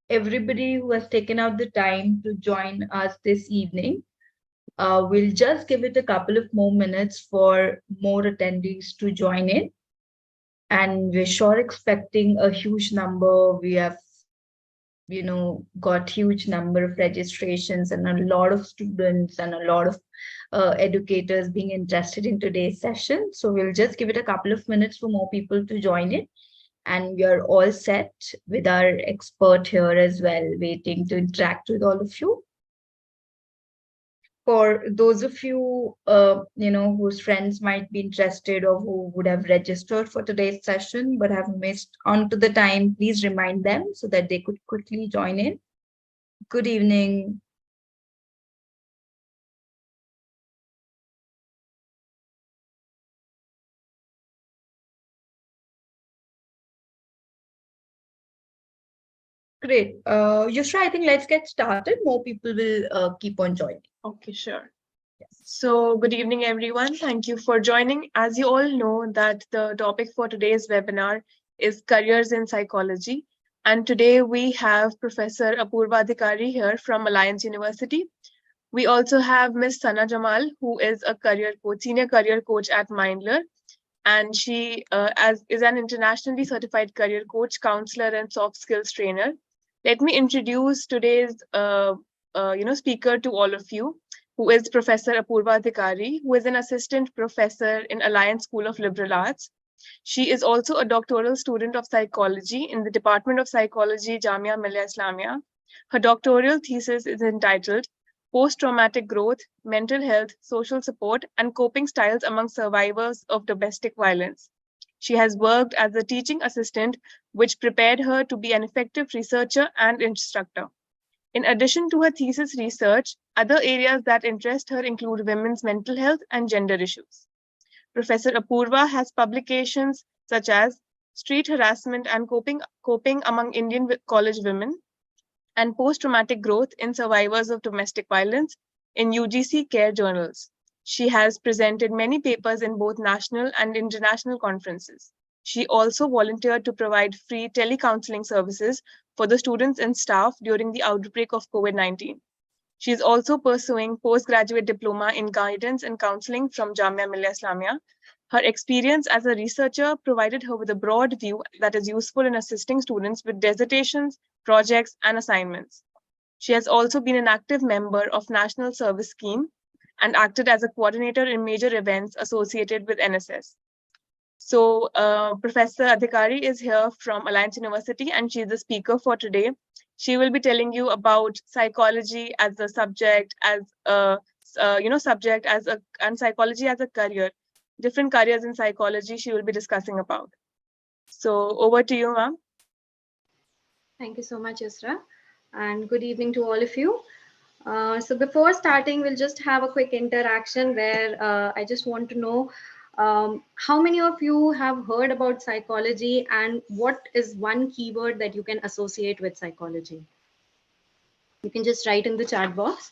everybody who has taken out the time to join us this evening. We'll just give it a couple of more minutes for more attendees to join in. And we're sure expecting a huge number. We have, got huge number of registrations and a lot of students and a lot of educators being interested in today's session. So we'll just give it a couple of minutes for more people to join in. And we are all set with our expert here as well, waiting to interact with all of you. For those of you, whose friends might be interested or who would have registered for today's session but have missed onto the time, please remind them so that they could quickly join in. Good evening. Great. Yusra, I think let's get started. More people will keep on joining. Okay, sure. Yes. So good evening, everyone. Thank you for joining. As you all know that the topic for today's webinar is careers in psychology. And today we have Professor Apurva Adhikari here from Alliance University. We also have Ms. Sana Jamal, who is a career coach, senior career coach at Mindler. And she is an internationally certified career coach, counselor, and soft skills trainer. Let me introduce today's speaker to all of you, who is Professor Apurva Adhikari, who is an assistant professor in Alliance School of Liberal Arts. She is also a doctoral student of psychology in the Department of Psychology, Jamia Millia Islamia. Her doctoral thesis is entitled Post-Traumatic Growth, Mental Health, Social Support, and Coping Styles Among Survivors of Domestic Violence. She has worked as a teaching assistant, which prepared her to be an effective researcher and instructor. In addition to her thesis research, other areas that interest her include women's mental health and gender issues. Professor Apurva has publications such as Street Harassment and Coping Among Indian College Women and Post-Traumatic Growth in Survivors of Domestic Violence in UGC Care Journals. She has presented many papers in both national and international conferences. She also volunteered to provide free telecounseling services for the students and staff during the outbreak of COVID-19. She is also pursuing postgraduate diploma in guidance and counseling from Jamia Millia Islamia. Her experience as a researcher provided her with a broad view that is useful in assisting students with dissertations, projects, and assignments. She has also been an active member of National Service Scheme and acted as a coordinator in major events associated with NSS. So Professor Adhikari is here from Alliance University, and she's the speaker for today. She will be telling you about psychology as a subject, and psychology as a career. Different careers in psychology she will be discussing about. So over to you, ma'am. Thank you so much, Yusra, and good evening to all of you. So before starting, we'll just have a quick interaction where I just want to know how many of you have heard about psychology and what is one keyword that you can associate with psychology? You can just write in the chat box.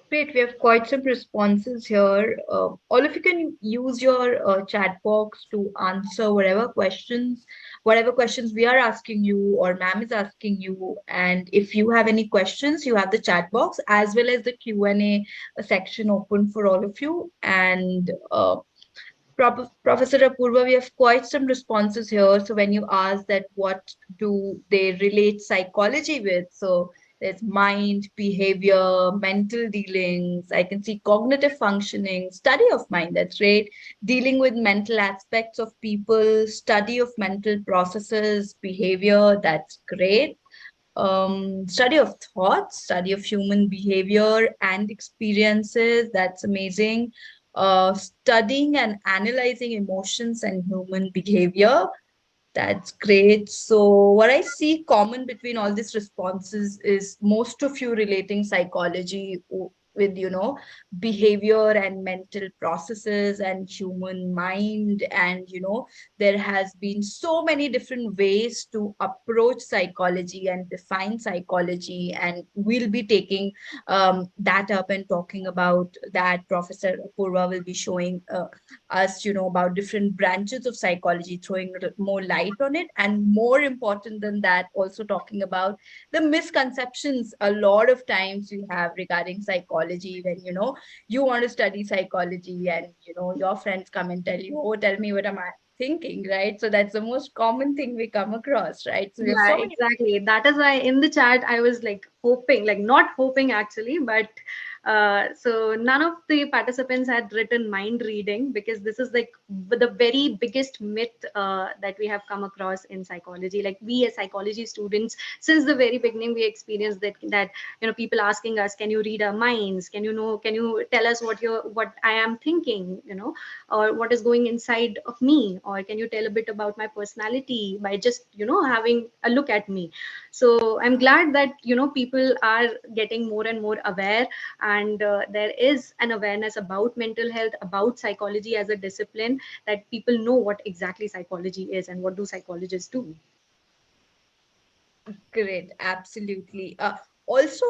Great, we have quite some responses here. All of you can use your chat box to answer whatever questions we are asking you or ma'am is asking you. And if you have any questions, you have the chat box as well as the Q&A section open for all of you. And Professor Apurva, we have quite some responses here. So when you ask that what do they relate psychology with? So there's mind, behavior, mental dealings. I can see cognitive functioning, study of mind, that's right. Dealing with mental aspects of people, study of mental processes, behavior, that's great. Study of thoughts, study of human behavior and experiences, that's amazing. Studying and analyzing emotions and human behavior, that's great. So what I see common between all these responses is most of you relating psychology with, behavior and mental processes and human mind. And, there has been so many different ways to approach psychology and define psychology. And we'll be taking that up and talking about that. Professor Purva will be showing us, about different branches of psychology, throwing more light on it. And more important than that, also talking about the misconceptions a lot of times we have regarding psychology when, you want to study psychology and, your friends come and tell you, oh, tell me what am I thinking, right? So that's the most common thing we come across, right? So there's Yeah, so many. exactly. That is why in the chat I was like hoping, like not hoping actually, but so none of the participants had written mind reading, because this is like the very biggest myth that we have come across in psychology. Like we as psychology students, since the very beginning, we experienced that people asking us, can you read our minds? Can you tell us what I am thinking? Or what is going inside of me? Or can you tell a bit about my personality by just having a look at me? So I'm glad that people are getting more and more aware, and there is an awareness about mental health, about psychology as a discipline, that people know what exactly psychology is and what do psychologists do. Great, absolutely. Also,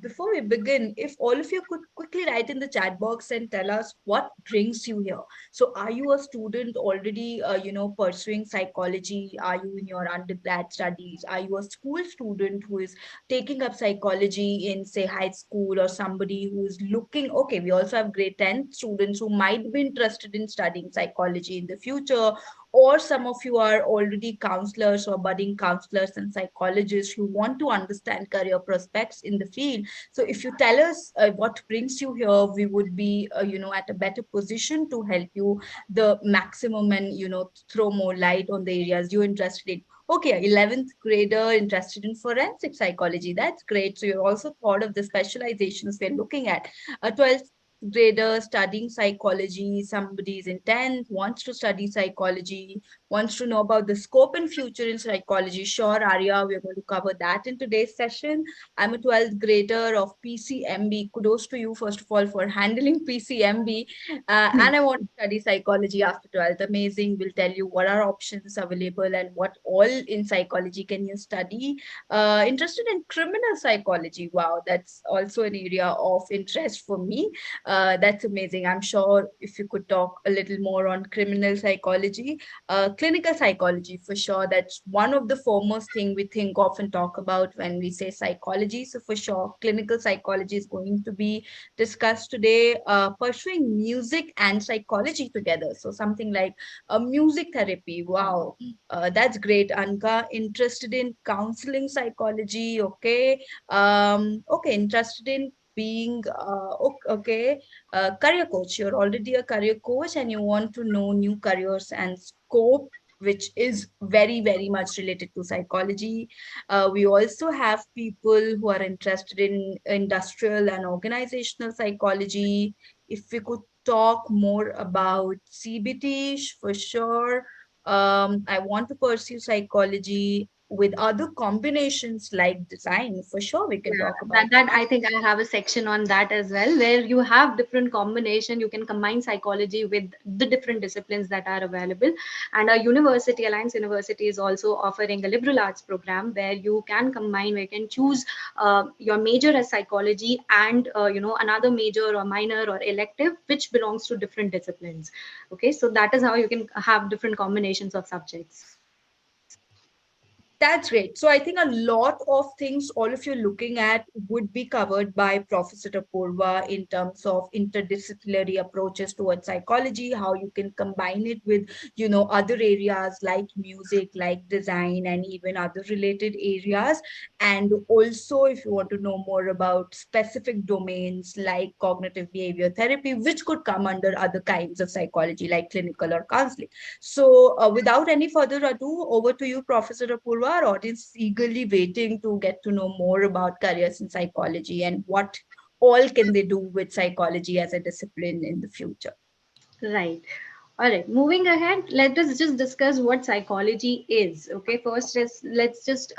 before we begin, if all of you could quickly write in the chat box and tell us what brings you here. So, are you a student already, pursuing psychology? Are you in your undergrad studies? Are you a school student who is taking up psychology in, say, high school, or somebody who is looking? Okay, we also have grade 10 students who might be interested in studying psychology in the future, or some of you are already counselors or budding counselors and psychologists who want to understand career prospects in the field. So if you tell us what brings you here, we would be at a better position to help you the maximum, and throw more light on the areas you're interested in. Okay, 11th grader interested in forensic psychology, that's great. So you're also thought of the specializations we're looking at. A 12th grader studying psychology, somebody's intent, wants to study psychology, wants to know about the scope and future in psychology. Sure, Arya, we're going to cover that in today's session. I'm a 12th grader of PCMB. Kudos to you, first of all, for handling PCMB. And I want to study psychology after 12th. Amazing. We'll tell you what are options available and what all in psychology can you study. Interested in criminal psychology. Wow, that's also an area of interest for me. That's amazing. I'm sure if you could talk a little more on criminal psychology, clinical psychology for sure. That's one of the foremost thing we think of and talk about when we say psychology. So for sure, clinical psychology is going to be discussed today. Pursuing music and psychology together. So something like music therapy. Wow, that's great. Anka, interested in counseling psychology. Okay. Okay, interested in being okay, career coach. You're already a career coach and you want to know new careers and scope, which is very, very much related to psychology. We also have people who are interested in industrial and organizational psychology. If we could talk more about CBT, for sure. I want to pursue psychology with other combinations like design. For sure, we can Yeah, talk about that that. I think I have a section on that as well, where you have different combination. You can combine psychology with the different disciplines that are available. And our university, Alliance University, is also offering a liberal arts program where you can combine, where you can choose your major as psychology and another major or minor or elective, which belongs to different disciplines. Okay, so that is how you can have different combinations of subjects. That's great. So I think a lot of things all of you looking at would be covered by Professor Apurva in terms of interdisciplinary approaches towards psychology, how you can combine it with, other areas like music, like design, and even other related areas. And also, if you want to know more about specific domains like cognitive behavior therapy, which could come under other kinds of psychology like clinical or counseling. So, without any further ado, over to you, Professor Apurva. Our audience is eagerly waiting to get to know more about careers in psychology and what all can they do with psychology as a discipline in the future. Right. All right, moving ahead, let us just discuss what psychology is. Okay, first let's just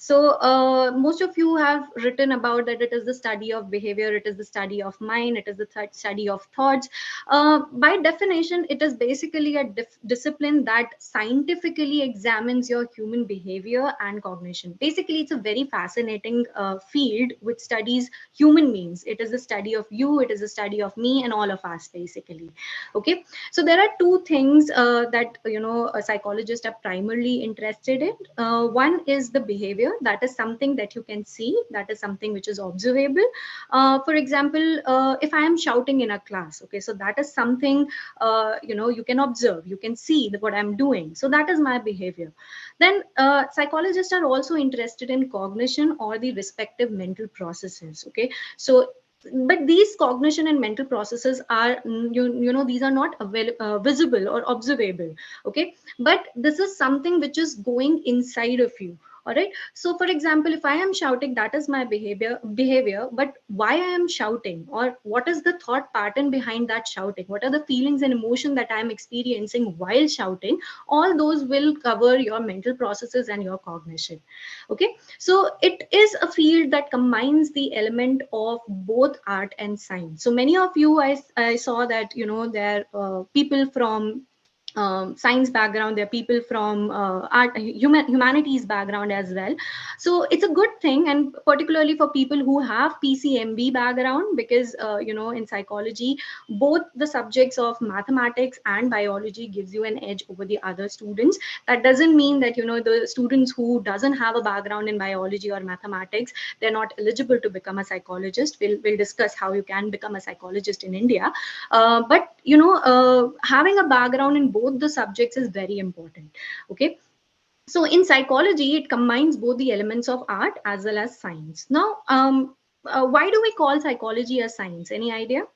most of you have written about that it is the study of behavior, it is the study of mind, it is the study of thoughts. By definition, it is basically a discipline that scientifically examines your human behavior and cognition. Basically, it's a very fascinating field which studies human beings. It is the study of you, it is the study of me, and all of us, basically. Okay, so there are two things that a psychologist are primarily interested in. One is the behavior, that is something that you can see, that is something which is observable. For example, if I am shouting in a class, okay, so that is something you can observe, you can see what I'm doing, so that is my behavior. Then psychologists are also interested in cognition or the respective mental processes. Okay, so but these cognition and mental processes are these are not visible or observable. Okay, but this is something which is going inside of you. All right, so for example, if I am shouting, that is my behavior, but why I am shouting, or what is the thought pattern behind that shouting, what are the feelings and emotion that I am experiencing while shouting, all those will cover your mental processes and your cognition. Okay, so it is a field that combines the element of both art and science. So many of you, I saw that there are people from science background, there are people from humanities background as well. So it's a good thing, and particularly for people who have PCMB background, because in psychology, both the subjects of mathematics and biology gives you an edge over the other students. That doesn't mean that the students who doesn't have a background in biology or mathematics, they're not eligible to become a psychologist. We'll discuss how you can become a psychologist in India. But having a background in both the subjects is very important. Okay, so in psychology, it combines both the elements of art as well as science. Now, why do we call psychology a science? Any idea?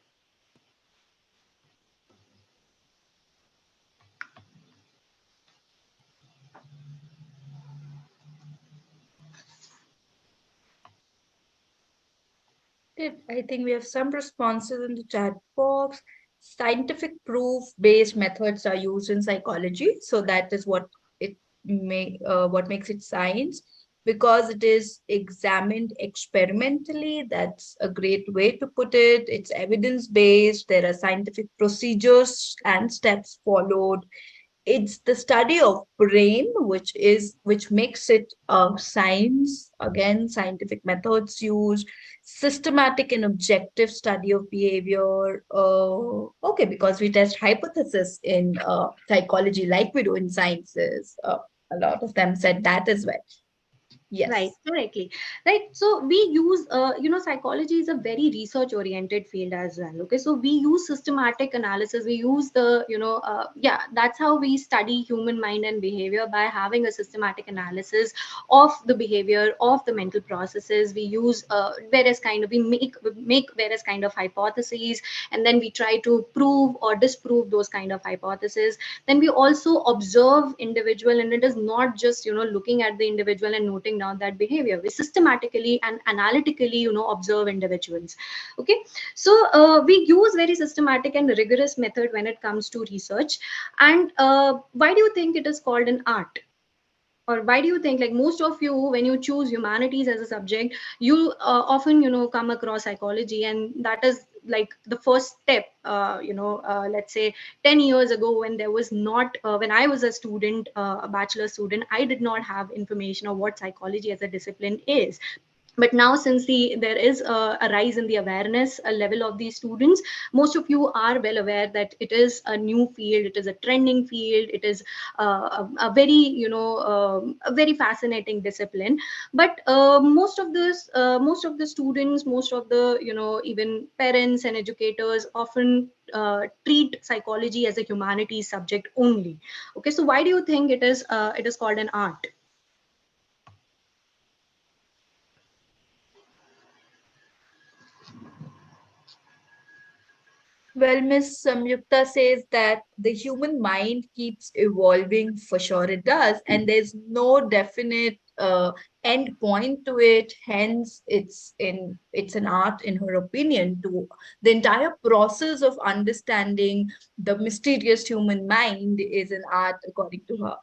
I think we have some responses in the chat box. Scientific proof-based methods are used in psychology, so that is what makes it science, because it is examined experimentally. That's a great way to put it. It's evidence-based. There are scientific procedures and steps followed. It's the study of brain which makes it science. Again, scientific methods used, systematic and objective study of behavior. Okay, because we test hypothesis in psychology like we do in sciences. A lot of them said that as well. Right, Yes. correctly. Right. So we use, psychology is a very research oriented field as well. Okay. So we use systematic analysis. We use that's how we study human mind and behavior, by having a systematic analysis of the behavior, of the mental processes. We use we make various kind of hypotheses, and then we try to prove or disprove those kind of hypotheses. Then we also observe individual, and it is not just looking at the individual and noting down that behavior. We systematically and analytically observe individuals. Okay, so we use very systematic and rigorous method when it comes to research. And why do you think it is called an art? Or why do you think, like, most of you, when you choose humanities as a subject, you often come across psychology, and that is like the first step. Let's say 10 years ago, when there was not when I was a student, a bachelor student, I did not have information of what psychology as a discipline is. But now, since there is a rise in the awareness level of these students, most of you are well aware that it is a new field, it is a trending field, it is a very a very fascinating discipline. But most of the students, most of the even parents and educators often treat psychology as a humanities subject only. Okay, so why do you think it is called an art? Well, Miss Samyukta says that the human mind keeps evolving. For sure, it does, and there's no definite end point to it. Hence it's an art, in her opinion, to the entire process of understanding the mysterious human mind is an art, according to her.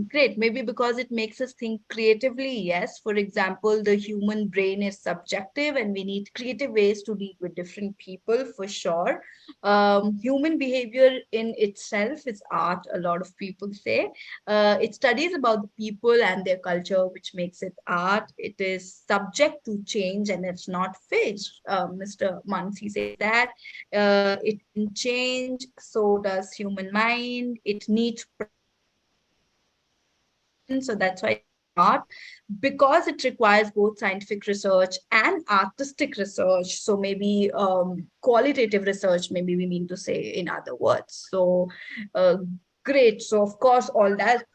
Great. Maybe because it makes us think creatively. Yes. For example, the human brain is subjective and we need creative ways to deal with different people, for sure. Human behavior in itself is art, a lot of people say. It studies about the people and their culture, which makes it art. It is subject to change and it's not fixed. Mr. Mansi says that it can change, so does human mind. It needs practice and repetition, so that's why it's an art, because it requires both scientific research and artistic research. So maybe qualitative research, maybe we mean to say, in other words. So uh, great. So of course, all that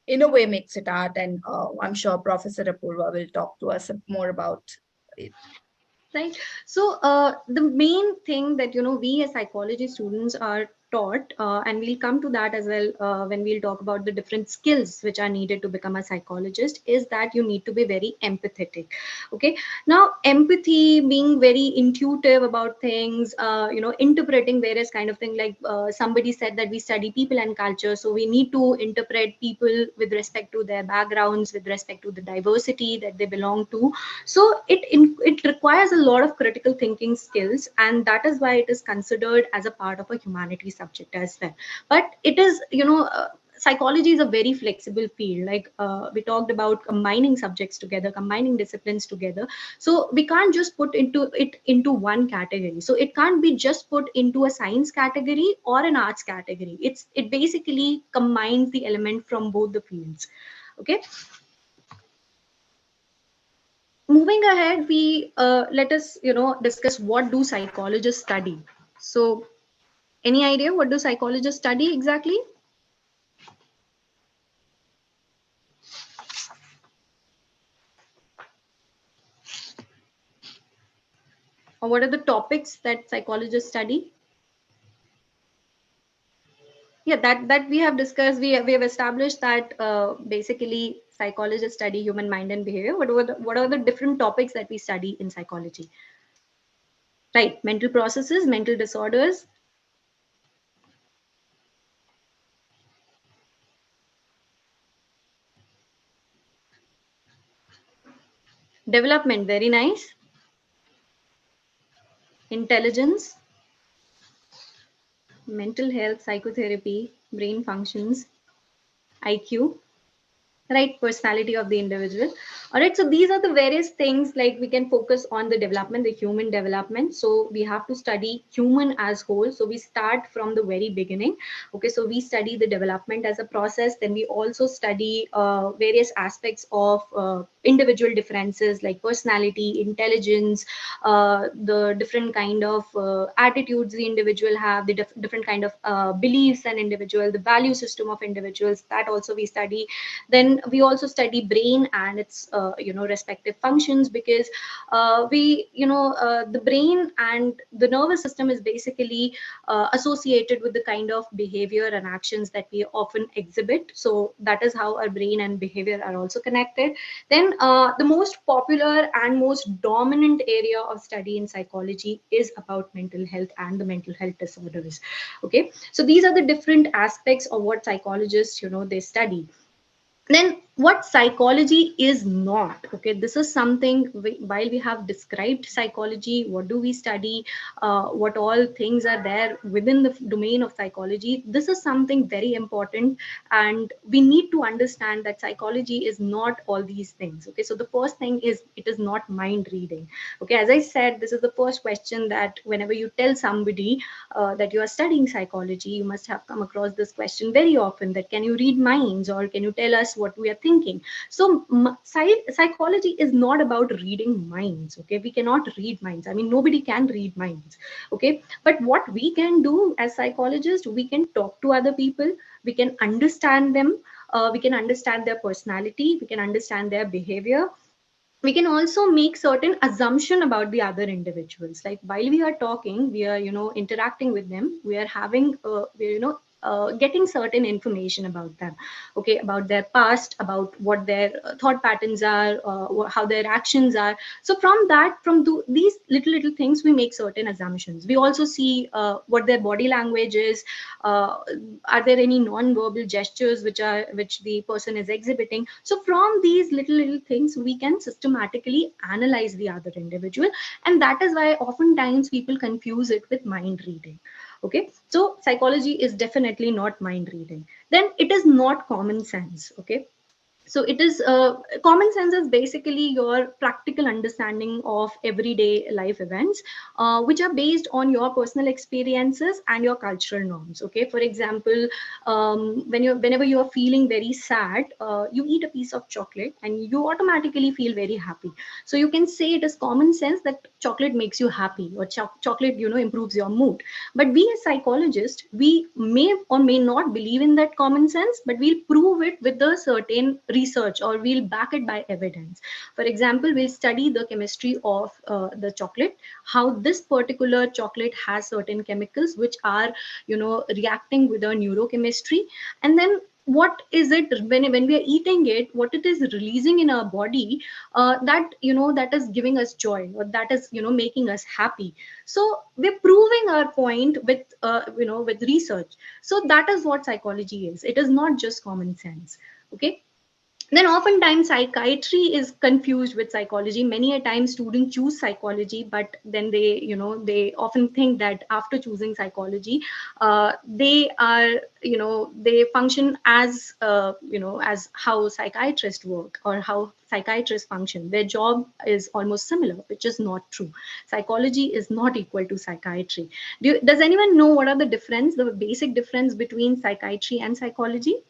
in a way makes it art, and I'm sure Professor Apurva will talk to us more about it. Right. So the main thing that we as psychology students are taught, and we'll come to that as well when we'll talk about the different skills which are needed to become a psychologist, is that you need to be very empathetic. Okay. Now, empathy, being very intuitive about things, interpreting various kind of thing. Like somebody said that we study people and culture, so we need to interpret people with respect to their backgrounds, with respect to the diversity that they belong to. So it requires a lot of critical thinking skills, and that is why it is considered as a part of a humanity subject as well. But it is, psychology is a very flexible field. Like we talked about combining subjects together, combining disciplines together. So we can't just put it into one category. So it can't be just put into a science category or an arts category. It basically combines the element from both the fields. Okay. Moving ahead, we let us discuss, what do psychologists study. So any idea what do psychologists study exactly, or what are the topics that psychologists study? Yeah, that we have discussed. We have established that basically psychologists study human mind and behavior. What are the different topics that we study in psychology? Right, mental processes, mental disorders, development, very nice, intelligence, mental health, psychotherapy, brain functions, IQ, right, personality of the individual. All right, so these are the various things. Like we can focus on the development, the human development. So we have to study human as whole. So we start from the very beginning. Okay, so we study the development as a process. Then we also study various aspects of individual differences, like personality, intelligence, the different kind of attitudes the individual have, the different kind of beliefs and individual, the value system of individuals, that also we study. Then we also study brain and its respective functions, because the brain and the nervous system is basically associated with the kind of behavior and actions that we often exhibit. So that is how our brain and behavior are also connected. Then the most popular and most dominant area of study in psychology is about mental health and the mental health disorders. Okay, so these are the different aspects of what psychologists they study. Then what psychology is not. Okay, this is something while we have described psychology, what do we study, what all things are there within the domain of psychology, this is something very important, and we need to understand that psychology is not all these things. Okay, so the first thing is, it is not mind reading. Okay, as I said, this is the first question that whenever you tell somebody that you are studying psychology, you must have come across this question very often, that can you read minds, or can you tell us what we are thinking. So psychology is not about reading minds. Okay, we cannot read minds. I mean, nobody can read minds. Okay, but what we can do as psychologists, we can talk to other people, we can understand them, we can understand their personality, we can understand their behavior. We can also make certain assumption about the other individuals. Like while we are talking, we are interacting with them, we are having we're getting certain information about them, okay, about their past, about what their thought patterns are, how their actions are. So from that, these little things, we make certain assumptions. We also see what their body language is. Are there any non-verbal gestures which the person is exhibiting? So from these little things, we can systematically analyze the other individual, and that is why oftentimes people confuse it with mind reading. Okay, so psychology is definitely not mind reading. Then it is not common sense. Okay, so it is common sense is basically your practical understanding of everyday life events, which are based on your personal experiences and your cultural norms. Okay, for example, whenever you are feeling very sad, you eat a piece of chocolate and you automatically feel very happy. So you can say it is common sense that chocolate makes you happy, or chocolate, improves your mood. But we as psychologists, we may or may not believe in that common sense, but we'll prove it with a certain research, or we'll back it by evidence. For example, we'll study the chemistry of the chocolate, how this particular chocolate has certain chemicals which are, reacting with the neurochemistry. And then what is it, when we are eating it, what it is releasing in our body, that is giving us joy, or that is, making us happy. So we're proving our point with with research. So that is what psychology is. It is not just common sense. Okay, then oftentimes psychiatry is confused with psychology. Many a time students choose psychology, but then they often think that after choosing psychology, they are, they function as, as how psychiatrists work, or how psychiatrists function. Their job is almost similar, which is not true. Psychology is not equal to psychiatry. Does anyone know what are the basic difference between psychiatry and psychology?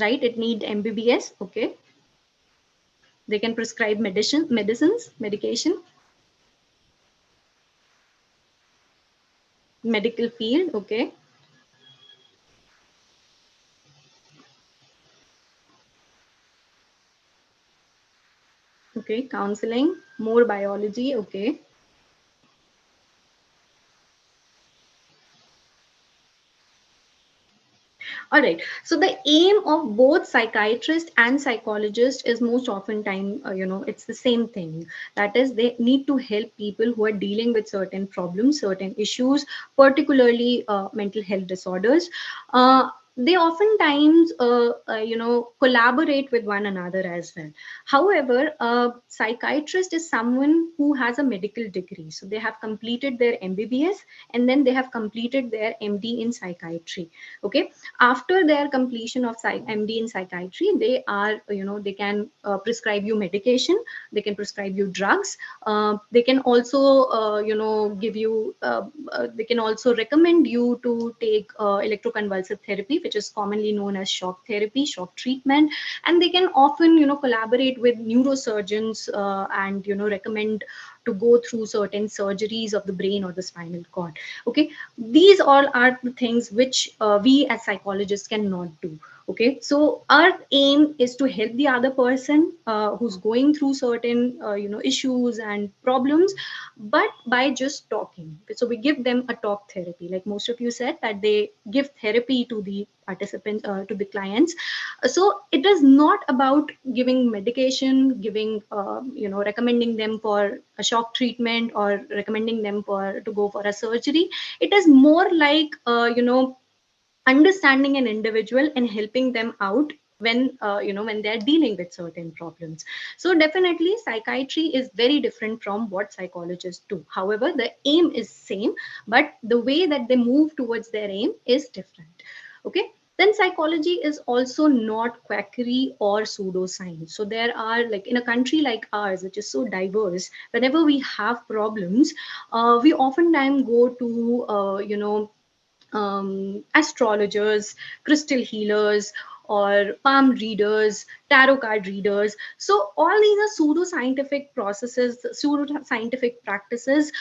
Right, it need MBBS. Okay, they can prescribe medication, medical field. Okay, okay, counseling, more biology. Okay, all right. So the aim of both psychiatrist and psychologist is most often time, it's the same thing. That is, they need to help people who are dealing with certain problems, certain issues, particularly mental health disorders. They oftentimes, collaborate with one another as well. However, a psychiatrist is someone who has a medical degree. So they have completed their MBBS, and then they have completed their MD in psychiatry. Okay, after their completion of MD in psychiatry, they can prescribe you medication, they can prescribe you drugs, they can also give you they can also recommend you to take electroconvulsive therapy, which is commonly known as shock therapy, shock treatment. And they can often collaborate with neurosurgeons, and recommend to go through certain surgeries of the brain or the spinal cord. Okay, these all are the things which we as psychologists cannot do. Okay, so our aim is to help the other person who's going through certain issues and problems, but by just talking. So we give them a talk therapy, like most of you said that they give therapy to the participants, to the clients. So it is not about giving medication, giving recommending them for a shock treatment, or recommending them to go for a surgery. It is more like understanding an individual and helping them out when they're dealing with certain problems. So definitely psychiatry is very different from what psychologists do. However, the aim is same, but the way that they move towards their aim is different. Okay, then psychology is also not quackery or pseudoscience. So there are, like, in a country like ours, which is so diverse, whenever we have problems, we oftentimes go to astrologers, crystal healers, or palm readers, tarot card readers. So all these are pseudo-scientific processes, pseudo-scientific practices,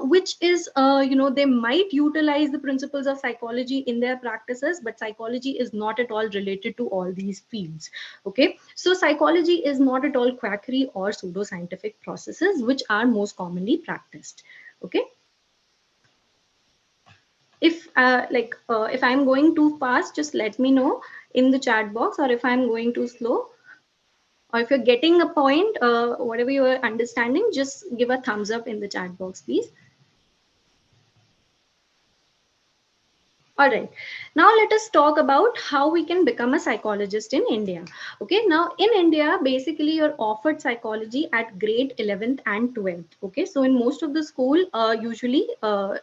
which is, they might utilize the principles of psychology in their practices, but psychology is not at all related to all these fields. Okay, so psychology is not at all quackery or pseudo-scientific processes, which are most commonly practiced. Okay, if I'm going too fast, just let me know in the chat box, or if I'm going too slow, or if you're getting a point, whatever you are understanding, just give a thumbs up in the chat box, please. All right, now let us talk about how we can become a psychologist in India. Okay, now in India, basically you're offered psychology at grade 11th and 12th. Okay, so in most of the school, usually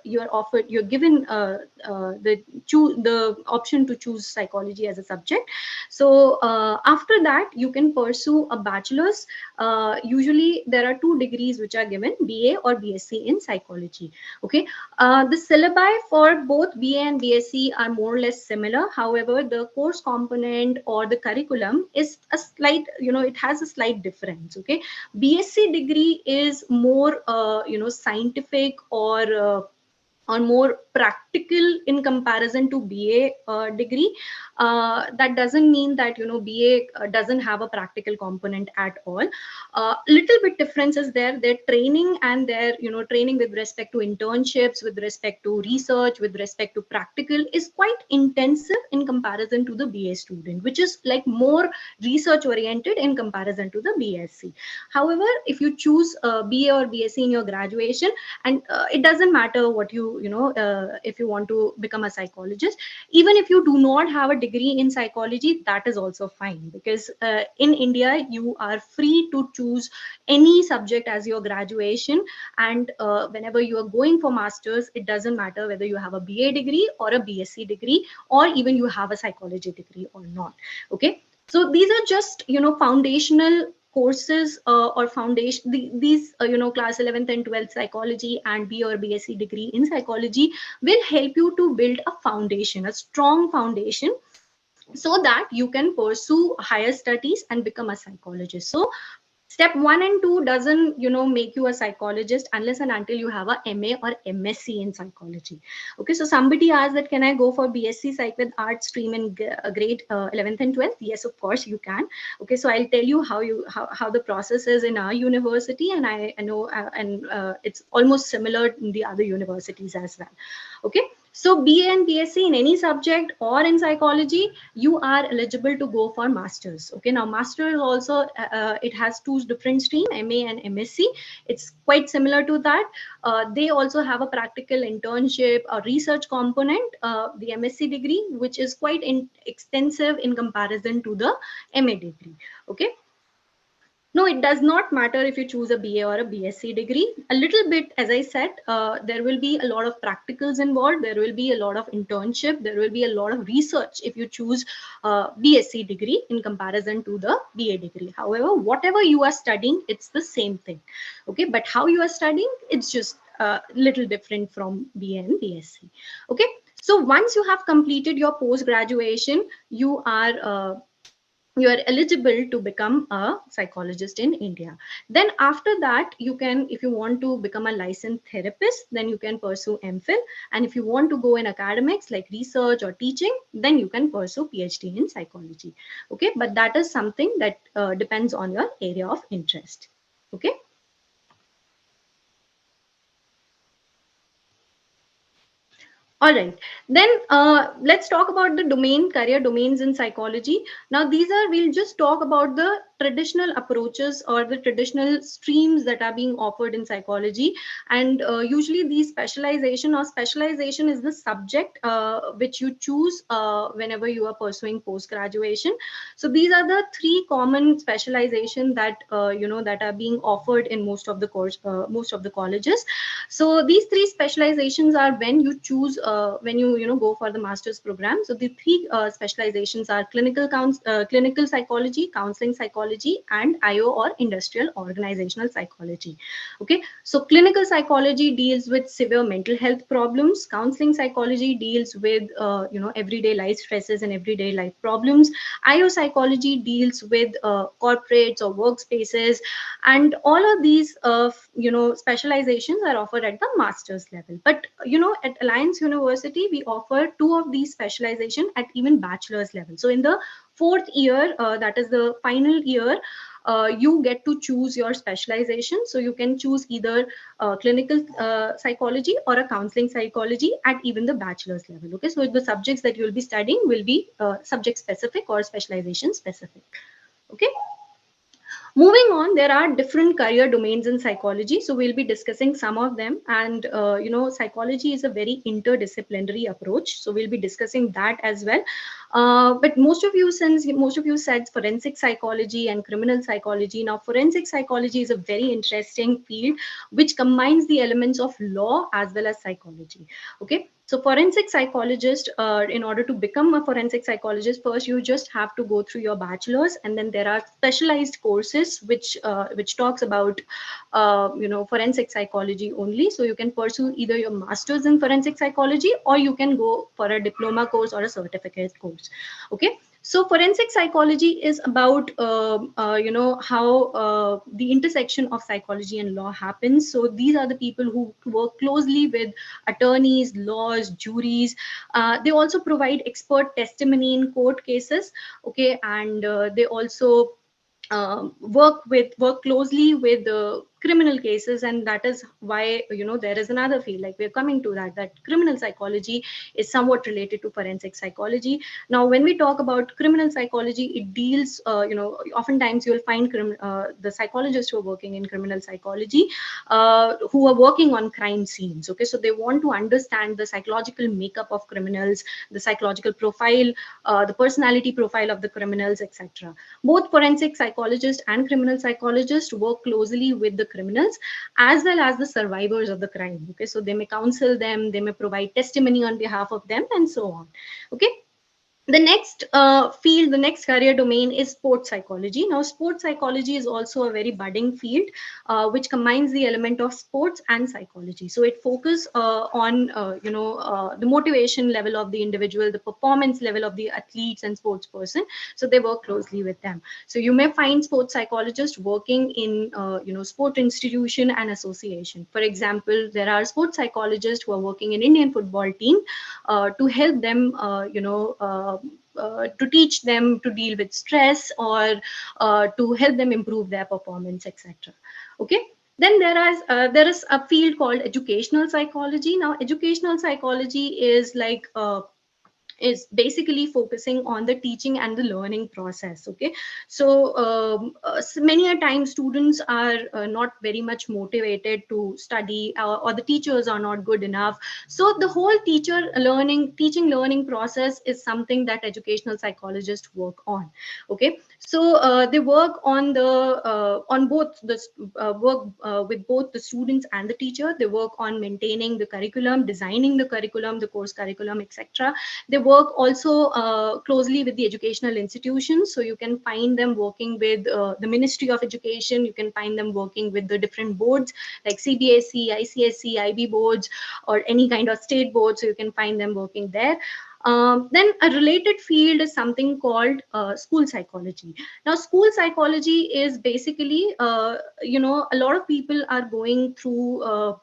you're given the option to choose psychology as a subject. So after that, you can pursue a bachelor's. Usually there are 2 degrees which are given, BA or BSc in psychology. Okay, the syllabi for both BA and BSc are more or less similar. However, the course component or the curriculum is a slight, it has a slight difference. Okay, BSc degree is more, scientific or more practical in comparison to BA degree. That doesn't mean that BA doesn't have a practical component at all. Little bit difference is there. Their training and their training with respect to internships, with respect to research, with respect to practical is quite intensive in comparison to the BA student, which is like more research oriented in comparison to the BSc. However, if you choose BA or BSc in your graduation, and it doesn't matter what if you want to become a psychologist, even if you do not have a degree in psychology, that is also fine, because in India you are free to choose any subject as your graduation. And whenever you are going for masters, it doesn't matter whether you have a BA degree or a BSc degree, or even you have a psychology degree or not. Okay, so these are just foundational courses, or foundation, these class 11th and 12th psychology and B or BSc degree in psychology will help you to build a foundation, a strong foundation, so that you can pursue higher studies and become a psychologist. So step 1 and 2 doesn't make you a psychologist unless and until you have a MA or MSc in psychology. Okay, so somebody asked that, can I go for BSc Psych with art stream in grade 11th and 12th? Yes, of course you can. Okay, so I'll tell you how the process is in our university, and I know and it's almost similar in the other universities as well. Okay, so BA and BSc in any subject or in psychology, you are eligible to go for masters. Okay, now masters also, it has 2 different streams, MA and MSc. It's quite similar to that. They also have a practical internship, a research component, the MSc degree, which is quite extensive in comparison to the MA degree. Okay, no, it does not matter if you choose a BA or a BSc degree. A little bit, as I said, there will be a lot of practicals involved. There will be a lot of internship. There will be a lot of research if you choose BSc degree in comparison to the BA degree. However, whatever you are studying, it's the same thing. Okay, but how you are studying, it's just a little different from BA and BSc. Okay, so once you have completed your post graduation, you are eligible to become a psychologist in India. Then after that, you can, if you want to become a licensed therapist, then you can pursue MPhil. And if you want to go in academics like research or teaching, then you can pursue PhD in psychology. Okay, but that is something that depends on your area of interest. Okay. All right, then let's talk about the career domains in psychology. Now, we'll just talk about the traditional approaches or the traditional streams that are being offered in psychology. And usually these specialization is the subject which you choose whenever you are pursuing post-graduation. So these are the 3 common specialization that, that are being offered in most of the colleges. So these 3 specializations are when you choose, when you go for the master's program. So the 3 specializations are clinical psychology, counseling psychology, psychology, and IO or industrial organizational psychology. Okay, so clinical psychology deals with severe mental health problems. Counseling psychology deals with everyday life stresses and everyday life problems. IO psychology deals with corporates or workspaces, and all of these specializations are offered at the master's level. But at Alliance University we offer two of these specialization at even bachelor's level. So in the fourth year, that is the final year, you get to choose your specialization. So you can choose either clinical psychology or a counseling psychology at even the bachelor's level. Okay, so the subjects that you will be studying will be subject specific or specialization specific. Okay, moving on, there are different career domains in psychology. So we'll be discussing some of them. And, psychology is a very interdisciplinary approach. So we'll be discussing that as well. But since most of you said forensic psychology and criminal psychology, now forensic psychology is a very interesting field which combines the elements of law as well as psychology. Okay, so forensic psychologist, in order to become a forensic psychologist, first you just have to go through your bachelor's, and then there are specialized courses which talks about forensic psychology only. So you can pursue either your master's in forensic psychology, or you can go for a diploma course or a certificate course. Okay, so forensic psychology is about how the intersection of psychology and law happens. So these are the people who work closely with attorneys, laws, juries. They also provide expert testimony in court cases. Okay, and they also work closely with the criminal cases, and that is why there is another field, like we're coming to that criminal psychology is somewhat related to forensic psychology. Now when we talk about criminal psychology, it deals oftentimes you'll find the psychologists who are working in criminal psychology who are working on crime scenes. Okay, so they want to understand the psychological makeup of criminals, the psychological profile, the personality profile of the criminals, etc. Both forensic psychologists and criminal psychologists work closely with the criminals as well as the survivors of the crime. Okay, so they may counsel them, they may provide testimony on behalf of them, and so on. Okay, the next field, the next career domain is sports psychology. Now sports psychology is also a very budding field which combines the element of sports and psychology. So it focuses on the motivation level of the individual, the performance level of the athletes and sports person. So they work closely with them. So you may find sports psychologists working in sport institution and association. For example, there are sports psychologists who are working in Indian football team to help them to teach them to deal with stress, or to help them improve their performance, etc. Okay, then there is a field called educational psychology. Now educational psychology is basically focusing on the teaching and the learning process. Okay, so many a time students are not very much motivated to study, or the teachers are not good enough. So the whole teaching learning process is something that educational psychologists work on. Okay, so they work on both the work with both the students and the teacher. They work on maintaining the curriculum, designing the curriculum, the course curriculum, etc. They work also closely with the educational institutions. So you can find them working with the Ministry of Education. You can find them working with the different boards like CBSE, ICSE, IB boards, or any kind of state board. So you can find them working there. Then a related field is something called school psychology. Now, school psychology is basically, a lot of people are going through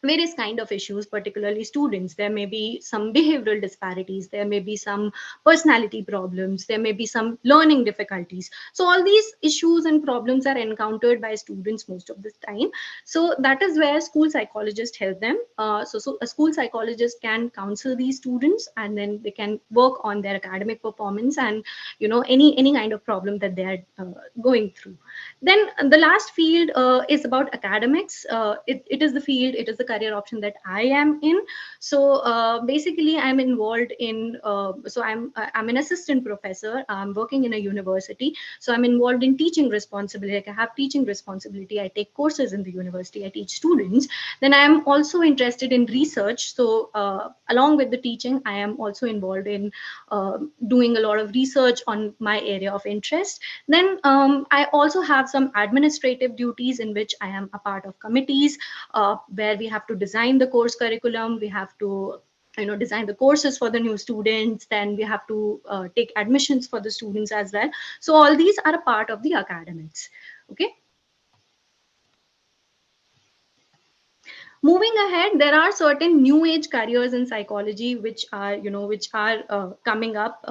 various kind of issues, particularly students. There may be some behavioral disparities, there may be some personality problems, there may be some learning difficulties. So all these issues and problems are encountered by students most of the time. So that is where school psychologists help them. So a school psychologist can counsel these students, and then they can work on their academic performance and any kind of problem that they are going through. Then the last field is about academics. It is the field, it is the career option that I am in. So basically, I'm involved in. I'm an assistant professor. I'm working in a university, so I'm involved in teaching responsibility. Like I have teaching responsibility. I take courses in the university. I teach students. Then I am also interested in research. So along with the teaching, I am also involved in doing a lot of research on my area of interest. Then I also have some administrative duties in which I am a part of committees where we have to design the course curriculum. We have to design the courses for the new students. Then we have to take admissions for the students as well. So all these are a part of the academics. Okay. Moving ahead, there are certain new age careers in psychology which are coming up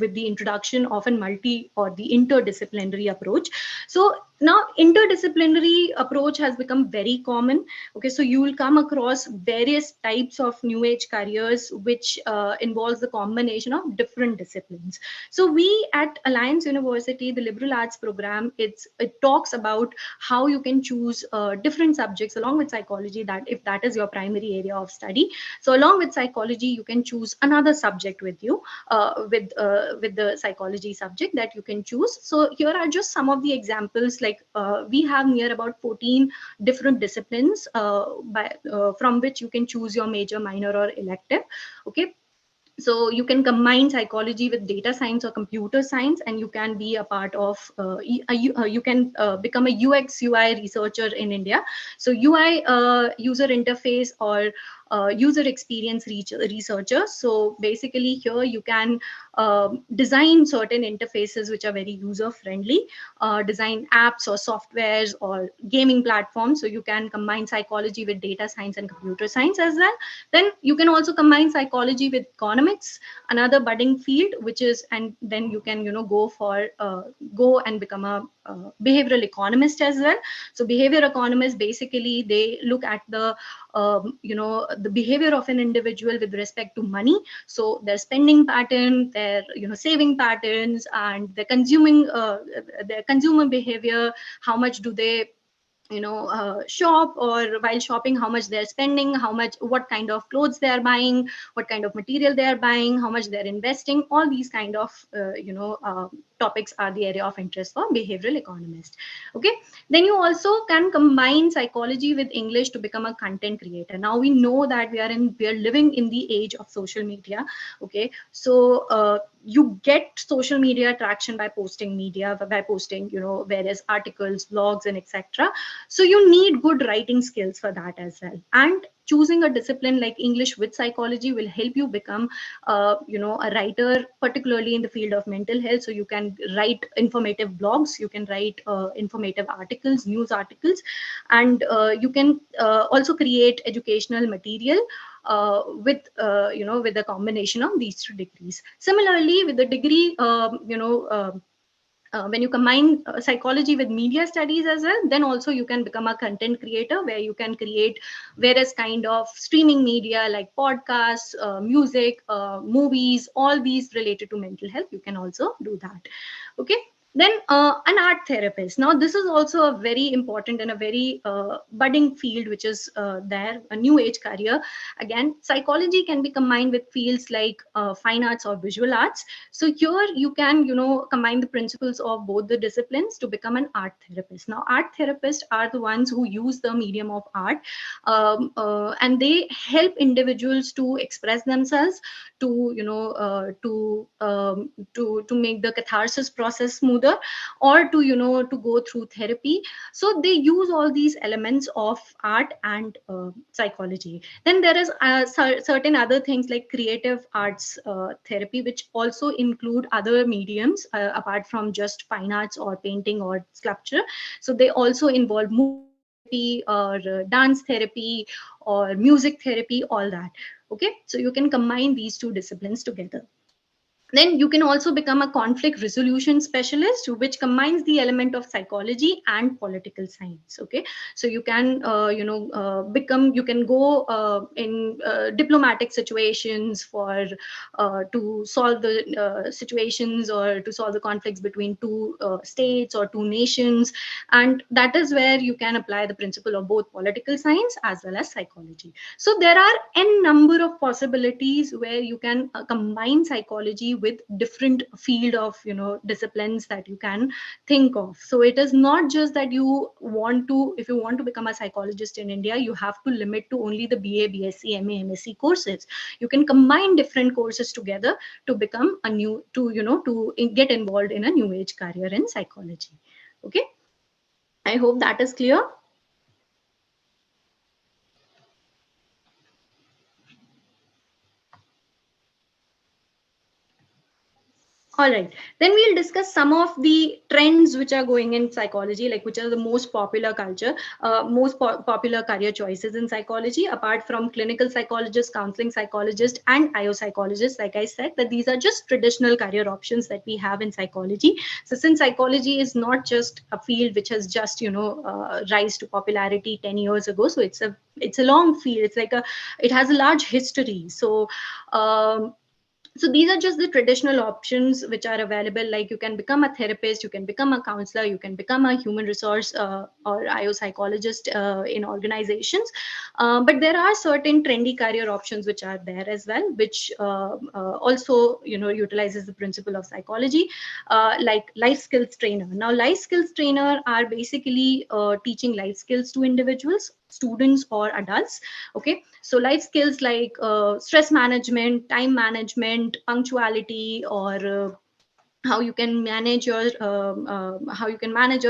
with the introduction of a multi or the interdisciplinary approach. So now interdisciplinary approach has become very common. Okay, so you will come across various types of new age careers which involves the combination of different disciplines. So we at Alliance University, the liberal arts program, it talks about how you can choose different subjects along with psychology, that if that is your primary area of study. So along with psychology, you can choose another subject with you, with the psychology subject that you can choose. So here are just some of the examples. Like we have near about 14 different disciplines from which you can choose your major, minor, or elective. Okay, so you can combine psychology with data science or computer science, and you can be a part of you can become a UX UI researcher in India. So UI, user interface, or user experience researcher. So basically here you can design certain interfaces which are very user friendly, design apps or softwares or gaming platforms. So you can combine psychology with data science and computer science as well. Then you can also combine psychology with economics, another budding field, which is, and then you can go and become a behavioral economist as well. So behavior economists, basically they look at the behavior of an individual with respect to money. So their spending pattern, their saving patterns, and their consumer behavior. How much do they shop, or while shopping, how much they're spending, what kind of clothes they're buying, what kind of material they're buying, how much they're investing. All these kind of topics are the area of interest for behavioral economists. Okay, then you also can combine psychology with English to become a content creator. Now we know that we are living in the age of social media. Okay, so you get social media traction by posting various articles, blogs, and etc. So you need good writing skills for that as well. And choosing a discipline like English with psychology will help you become a writer, particularly in the field of mental health. So you can write informative blogs, you can write informative articles, news articles, and you can also create educational material with a combination of these two degrees. Similarly, with the degree, when you combine psychology with media studies as well, then also you can become a content creator, where you can create various kind of streaming media like podcasts, music, movies, all these related to mental health. You can also do that. Okay, then an art therapist. Now this is also a very important and a very budding field, which is there, a new age career. Again, psychology can be combined with fields like fine arts or visual arts. So here you can combine the principles of both the disciplines to become an art therapist. Now art therapists are the ones who use the medium of art, and they help individuals to express themselves, to to make the catharsis process smoother, or to to go through therapy. So they use all these elements of art and psychology. Then there is certain other things like creative arts therapy, which also include other mediums apart from just fine arts or painting or sculpture. So they also involve movie therapy, or dance therapy, or music therapy, all that. Okay, so you can combine these two disciplines together. Then you can also become a conflict resolution specialist, which combines the element of psychology and political science. Okay, so you can you can go in diplomatic situations for to solve the situations or to solve the conflicts between two states or two nations, and that is where you can apply the principle of both political science as well as psychology. So there are n number of possibilities where you can combine psychology with different field of disciplines that you can think of. So it is not just that you want to, if you want to become a psychologist in India, you have to limit to only the BA, BSc, MA, MSc courses. You can combine different courses together to become a new, to get involved in a new age career in psychology. Okay, I hope that is clear. All right, then we'll discuss some of the trends which are going in psychology, like which are the most popular popular career choices in psychology, apart from clinical psychologist, counseling psychologist, and IO psychologist. Like I said, that these are just traditional career options that we have in psychology. So since psychology is not just a field which has just rise to popularity 10 years ago, so it's a long field. It's like it has a large history. So these are just the traditional options which are available. Like you can become a therapist, you can become a counselor, you can become a human resource or IO psychologist in organizations. But there are certain trendy career options which are there as well, which also utilizes the principle of psychology, like life skills trainer. Now life skills trainer are basically teaching life skills to individuals, students or adults. Okay, so life skills like stress management, time management, punctuality, or how you can manage your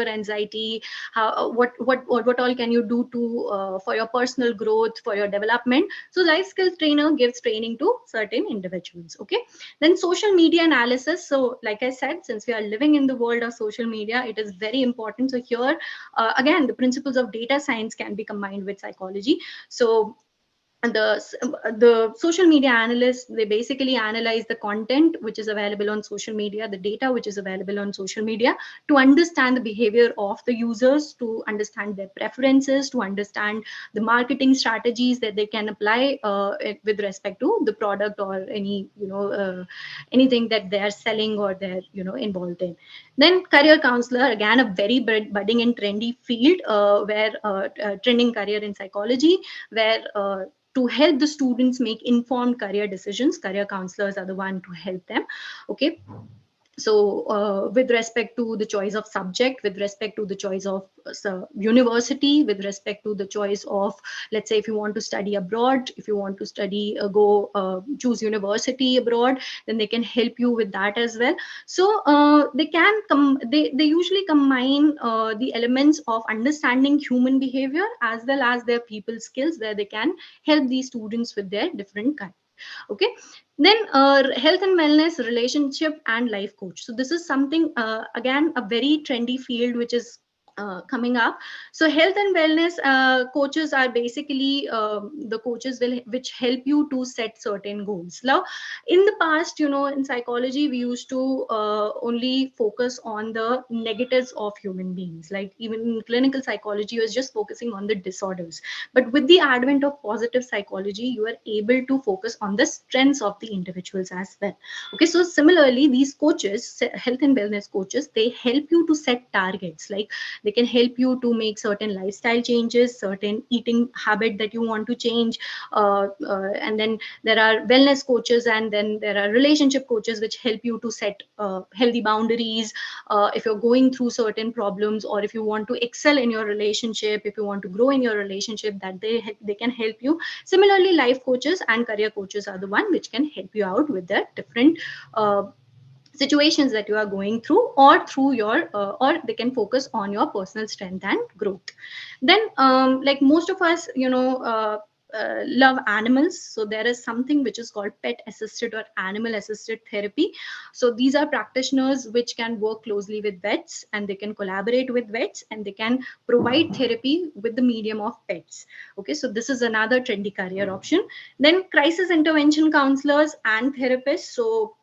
anxiety, how what all can you do to for your personal growth, for your development. So life skills trainer gives training to certain individuals. Okay, then social media analysis. So like I said, since we are living in the world of social media, it is very important. So here again, the principles of data science can be combined with psychology. So the social media analysts, they basically analyze the content which is available on social media, the data which is available on social media, to understand the behavior of the users, to understand their preferences, to understand the marketing strategies that they can apply with respect to the product or anything that they are selling or they're involved in. Then career counselor, again a very budding and trendy field, where trending career in psychology, where to help the students make informed career decisions, career counselors are the one to help them. Okay, so with respect to the choice of subject, with respect to the choice of university, with respect to the choice of, let's say if you want to study abroad, if you want to study go choose university abroad, then they can help you with that as well. So they usually combine the elements of understanding human behavior as well as their people skills, where they can help these students with their different kind. Okay, then health and wellness, relationship and life coach. So this is something again a very trendy field which is coming up. So health and wellness coaches are basically the coaches which help you to set certain goals. Now in the past, in psychology we used to only focus on the negatives of human beings. Like even in clinical psychology, you was just focusing on the disorders. But with the advent of positive psychology, you are able to focus on the strengths of the individuals as well. Okay, so similarly, these coaches, health and wellness coaches, they help you to set targets. Like they can help you to make certain lifestyle changes, certain eating habit that you want to change. And then there are wellness coaches, and then there are relationship coaches which help you to set healthy boundaries. If you're going through certain problems, or if you want to excel in your relationship, if you want to grow in your relationship, that they can help you. Similarly, life coaches and career coaches are the one which can help you out with the different situations that you are going through, or through your or they can focus on your personal strength and growth. Then like most of us love animals, so there is something which is called pet assisted or animal assisted therapy. So these are practitioners which can work closely with vets, and they can collaborate with vets, and they can provide therapy with the medium of pets. Okay, so this is another trendy career option. Then crisis intervention counselors and therapists. So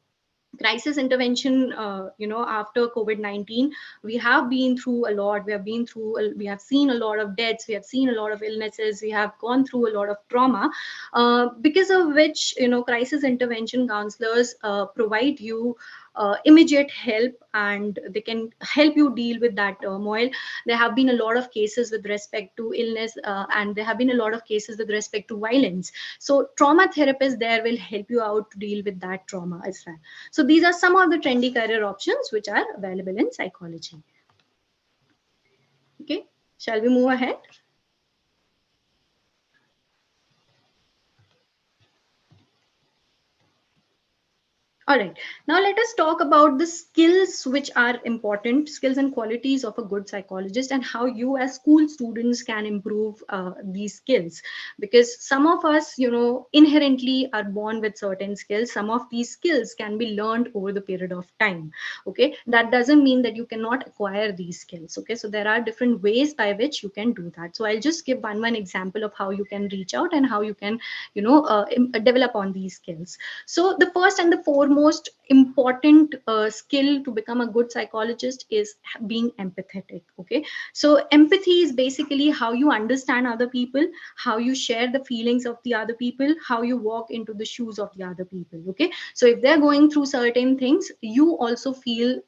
crisis intervention, after COVID-19, we have been through a lot. We have seen a lot of deaths, we have seen a lot of illnesses, we have gone through a lot of trauma, because of which, crisis intervention counselors provide you immediate help, and they can help you deal with that turmoil. There have been a lot of cases with respect to illness, and there have been a lot of cases with respect to violence. So trauma therapists there will help you out to deal with that trauma as well. So these are some of the trendy career options which are available in psychology. Okay, shall we move ahead? All right. Now let us talk about the skills which are important, skills and qualities of a good psychologist, and how you as school students can improve these skills. Because some of us, inherently are born with certain skills. Some of these skills can be learned over the period of time. Okay. That doesn't mean that you cannot acquire these skills. Okay. So there are different ways by which you can do that. So I'll just give one example of how you can reach out and how you can, develop on these skills. So the first and the foremost important skill to become a good psychologist is being empathetic. Okay, so empathy is basically how you understand other people, how you share the feelings of the other people, how you walk into the shoes of the other people. Okay, so if they're going through certain things, you also feel,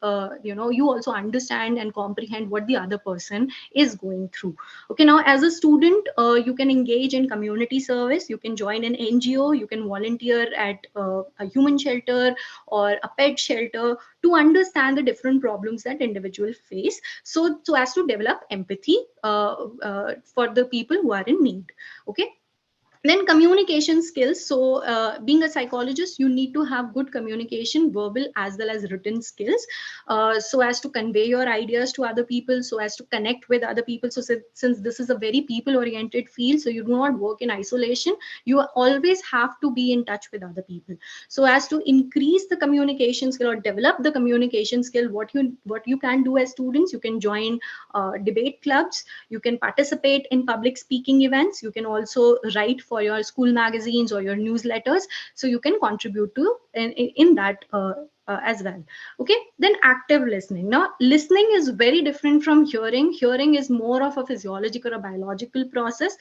you also understand and comprehend what the other person is going through. Okay, now as a student, you can engage in community service, you can join an NGO, you can volunteer at a human shelter or a pet shelter to understand the different problems that individuals face, so as to develop empathy for the people who are in need. Okay, then communication skills. So being a psychologist, you need to have good communication, verbal as well as written skills, so as to convey your ideas to other people, so as to connect with other people. So since this is a very people oriented field, so you do not work in isolation, you always have to be in touch with other people. So as to increase the communication skill or develop the communication skill, what you can do as students, you can join debate clubs, you can participate in public speaking events, you can also write for your school magazines or your newsletters, so you can contribute to in that as well. Okay, then active listening. Now listening is very different from hearing. Hearing is more of a physiological or biological process.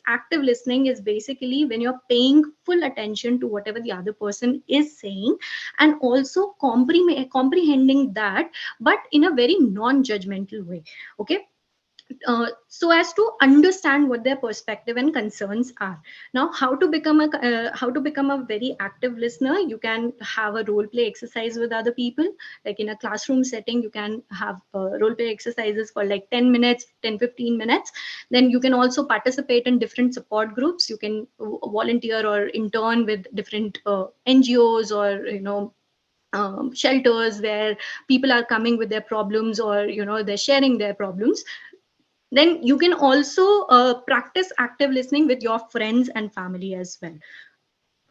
Active listening is basically when you're paying full attention to whatever the other person is saying, and also comprehending that, but in a very non-judgmental way. Okay, so as to understand what their perspective and concerns are. Now how to become a very active listener, you can have a role play exercise with other people. Like in a classroom setting, you can have role play exercises for like 10 minutes, 10-15 minutes. Then you can also participate in different support groups. You can volunteer or intern with different NGOs, or shelters where people are coming with their problems, or they're sharing their problems. Then you can also practice active listening with your friends and family as well.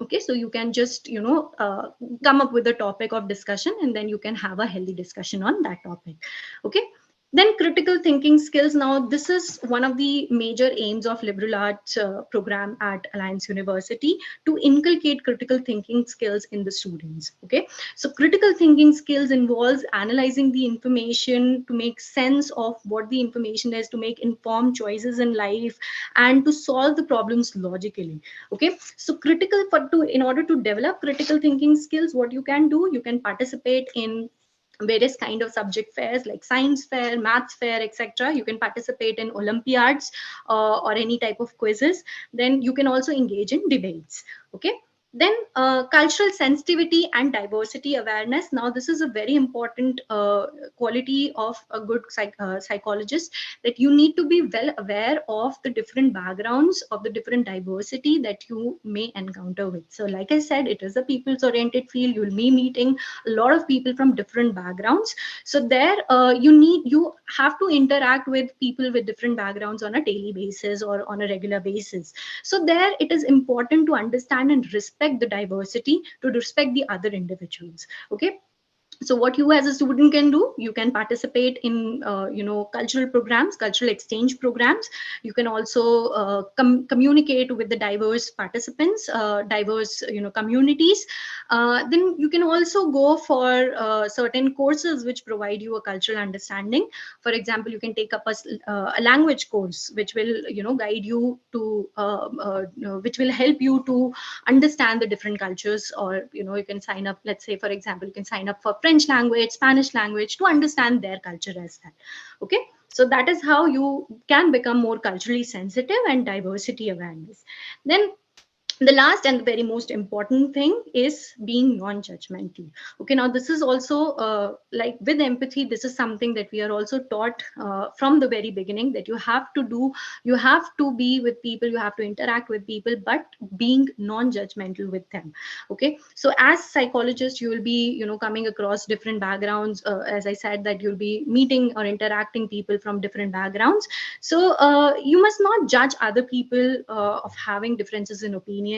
Okay, so you can just come up with a topic of discussion, and then you can have a healthy discussion on that topic. Okay, then critical thinking skills. Now this is one of the major aims of liberal arts program at Alliance University, to inculcate critical thinking skills in the students. Okay, so critical thinking skills involves analyzing the information to make sense of what the information is, to make informed choices in life, and to solve the problems logically. Okay, so in order to develop critical thinking skills, what you can do, you can participate in various kind of subject fairs like science fair, maths fair, etc. You can participate in olympiads or any type of quizzes. Then you can also engage in debates. Okay, then cultural sensitivity and diversity awareness. Now this is a very important quality of a good psychologist, that you need to be well aware of the different backgrounds, of the different diversity that you may encounter with. So like I said, it is a people's oriented field. You'll be meeting a lot of people from different backgrounds. So there you have to interact with people with different backgrounds on a daily basis or on a regular basis. So there it is important to understand and respect the diversity, to respect the other individuals. Okay, So what you as a student can do, you can participate in cultural programs, cultural exchange programs. You can also communicate with the diverse participants, diverse communities. Then you can also go for certain courses which provide you a cultural understanding. For example, you can take up a language course which will guide you to which will help you to understand the different cultures. Or you can sign up, let's say for example, you can sign up for French language, Spanish language, to understand their culture as well. Okay, so that is how you can become more culturally sensitive and diversity awareness. Then the last and the very most important thing is being non-judgmental. Okay, now this is also like with empathy, this is something that we are also taught from the very beginning, that you have to do, you have to be with people, you have to interact with people, but being non-judgmental with them. Okay, so as psychologists, you will be coming across different backgrounds. As I said, that you'll be meeting or interacting people from different backgrounds. So you must not judge other people of having differences in opinion,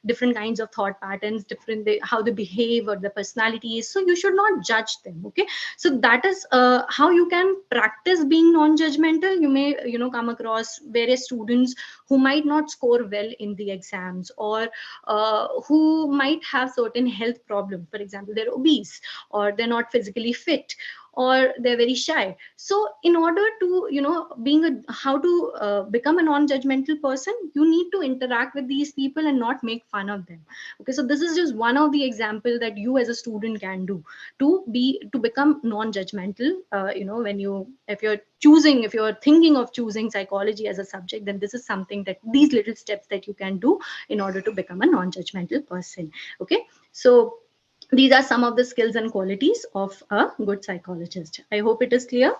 different kinds of thought patterns, different how they behave or the personality is. So you should not judge them. Okay, so that is how you can practice being non-judgmental. You may come across various students who might not score well in the exams, or who might have certain health problems. For example, they're obese, or they're not physically fit, or they're very shy. So in order to being a how to become a non-judgmental person, you need to interact with these people and not make fun of them. Okay, so this is just one of the example that you as a student can do to become non-judgmental. When you, if you're choosing, if you're thinking of choosing psychology as a subject, then this is something, that these little steps that you can do in order to become a non-judgmental person. Okay, so these are some of the skills and qualities of a good psychologist. I hope it is clear.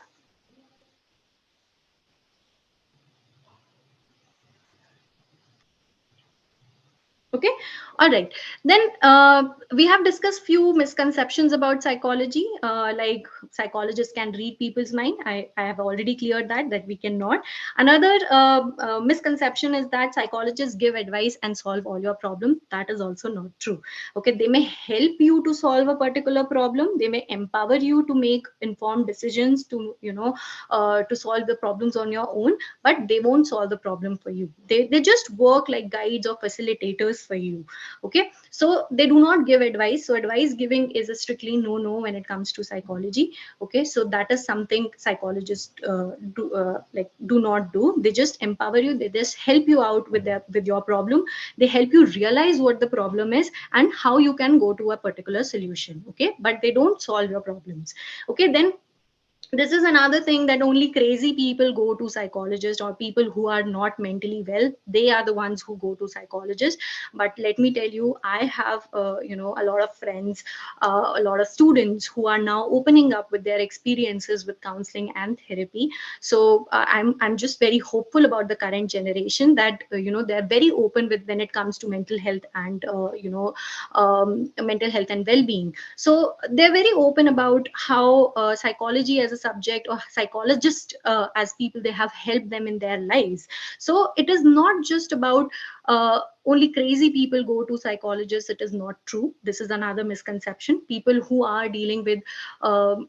Okay, all right. Then we have discussed few misconceptions about psychology, like psychologists can read people's mind. I have already cleared that we cannot. Another misconception is that psychologists give advice and solve all your problems. That is also not true. Okay, they may help you to solve a particular problem. They may empower you to make informed decisions, to to solve the problems on your own, but they won't solve the problem for you. They just work like guides or facilitators for you. Okay, so they do not give advice. So advice giving is a strictly no when it comes to psychology. Okay, so that is something psychologists do not do. They just empower you, they just help you out with your problem. They help you realize what the problem is and how you can go to a particular solution. Okay, but they don't solve your problems. Okay, then this is another thing, that only crazy people go to psychologists, or people who are not mentally well, they are the ones who go to psychologists. But let me tell you, I have a lot of friends, a lot of students who are now opening up with their experiences with counseling and therapy. So I'm just very hopeful about the current generation, that they're very open with when it comes to mental health and mental health and well-being. So they're very open about how psychology as a subject, or psychologists as people, they have helped them in their lives. So it is not just about only crazy people go to psychologists. It is not true. This is another misconception. People who are dealing with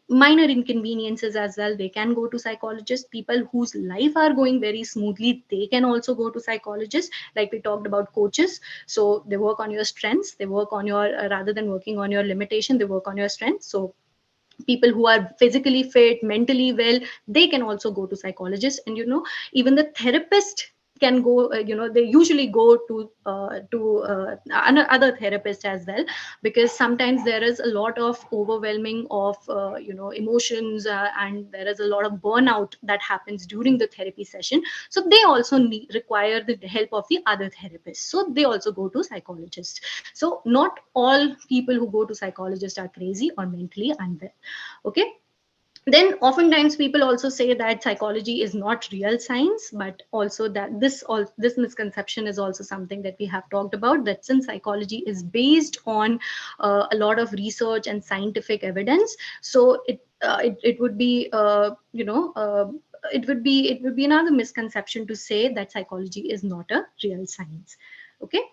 minor inconveniences as well, they can go to psychologists. People whose life are going very smoothly, they can also go to psychologists. Like we talked about coaches, so they work on your strengths, they work on your rather than working on your limitation, they work on your strengths. So people who are physically fit, mentally well, they can also go to psychologists. And even the therapist can go, they usually go to other therapist as well, because sometimes there is a lot of overwhelming of emotions, and there is a lot of burnout that happens during the therapy session. So they also require the help of the other therapists, so they also go to psychologists. So not all people who go to psychologists are crazy or mentally unwell. Okay, then oftentimes people also say that psychology is not real science, but also that this misconception is also something that we have talked about, that since psychology is based on a lot of research and scientific evidence, so it would be it would be another misconception to say that psychology is not a real science. Okay,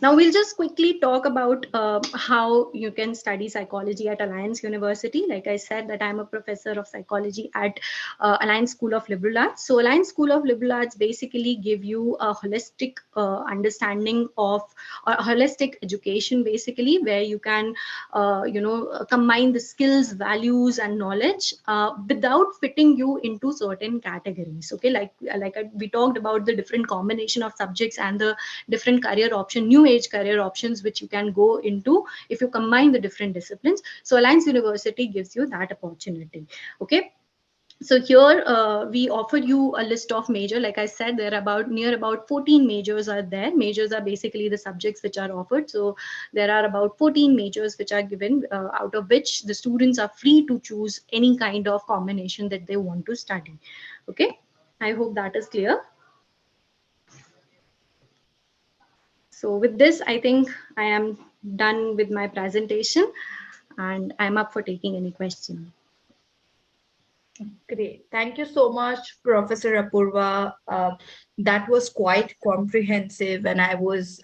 Now we'll just quickly talk about how you can study psychology at Alliance University. Like I said, that I'm a professor of psychology at Alliance School of Liberal Arts. So Alliance School of Liberal Arts basically give you a holistic understanding of or holistic education, basically, where you can combine the skills, values, and knowledge without fitting you into certain categories. Okay, we talked about the different combination of subjects and the different career option, new age career options, which you can go into if you combine the different disciplines. So Alliance University gives you that opportunity. Okay, so here we offer you a list of major. Like I said, there are about 14 majors are there. Majors are basically the subjects which are offered. So there are about 14 majors which are given, out of which the students are free to choose any kind of combination that they want to study. Okay, I hope that is clear. So with this, I think I am done with my presentation, and I'm up for taking any question. Great. Thank you so much, Professor Apurva. That was quite comprehensive, and I was,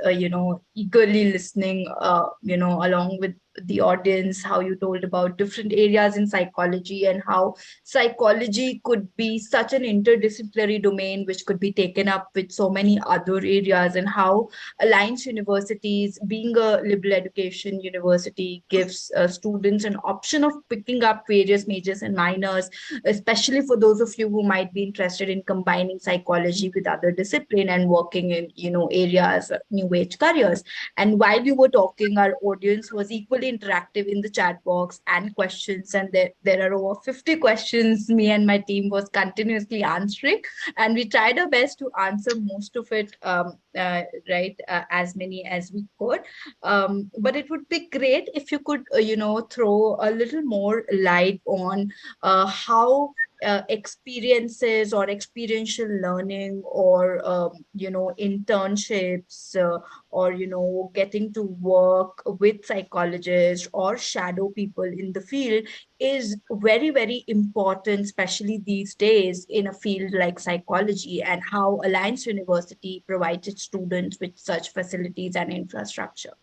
eagerly listening, along with the audience, how you told about different areas in psychology and how psychology could be such an interdisciplinary domain which could be taken up with so many other areas, and how Alliance Universities, being a liberal education university, gives students an option of picking up various majors and minors, especially for those of you who might be interested in combining psychology with other discipline and working in, areas, new age careers. And while you were talking, our audience was equally interactive in the chat box and questions, and there are over 50 questions me and my team was continuously answering, and we tried our best to answer most of it, right, as many as we could. But it would be great if you could, throw a little more light on how experiences or experiential learning, or internships, or getting to work with psychologists or shadow people in the field is very, very important, especially these days in a field like psychology, and how Alliance University provides its students with such facilities and infrastructure.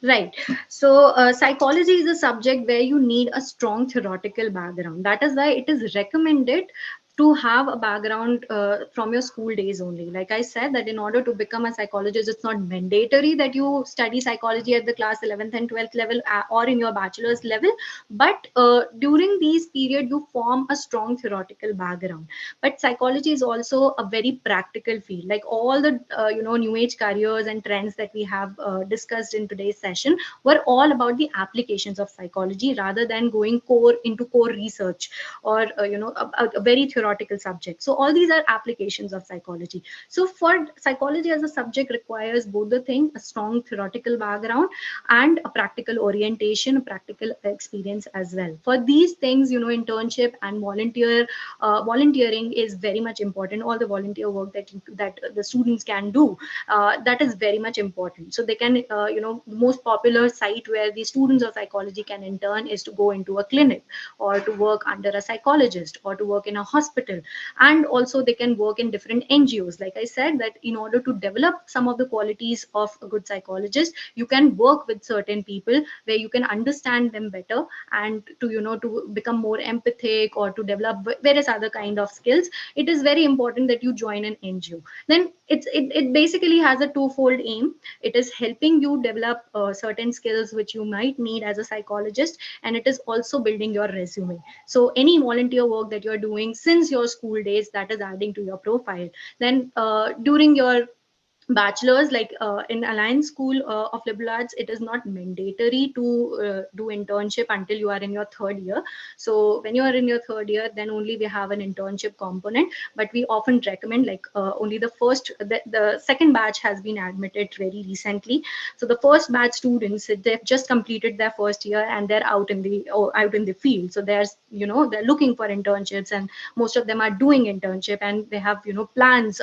Right. So, psychology is a subject where you need a strong theoretical background. That is why it is recommended to have a background from your school days only. Like I said, that in order to become a psychologist, it's not mandatory that you study psychology at the class 11th and 12th level, or in your bachelor's level. But during these period, you form a strong theoretical background. But psychology is also a very practical field. Like all the new age careers and trends that we have discussed in today's session were all about the applications of psychology, rather than going core into core research, or a very theoretical subject. So all these are applications of psychology. So for psychology as a subject requires both the thing, a strong theoretical background and a practical orientation, a practical experience as well. For these things, internship and volunteering is very much important. All the volunteer work that the students can do, that is very much important. So they can, the most popular site where the students of psychology can intern is to go into a clinic, or to work under a psychologist, or to work in a hospital. And also they can work in different NGOs. Like I said, that in order to develop some of the qualities of a good psychologist, you can work with certain people where you can understand them better, and to to become more empathic, or to develop various other kind of skills. It is very important that you join an NGO. Then it basically has a twofold aim. It is helping you develop certain skills which you might need as a psychologist, and it is also building your resume. So any volunteer work that you're doing since your school days, that is adding to your profile. Then during your bachelor's, like in Alliance School of Liberal Arts, it is not mandatory to do internship until you are in your third year. So when you are in your third year, then only we have an internship component. But we often recommend, like only the second batch has been admitted very recently. So the first batch students, they've just completed their first year, and they're out in the field. So there's, they're looking for internships, and most of them are doing internship, and they have, plans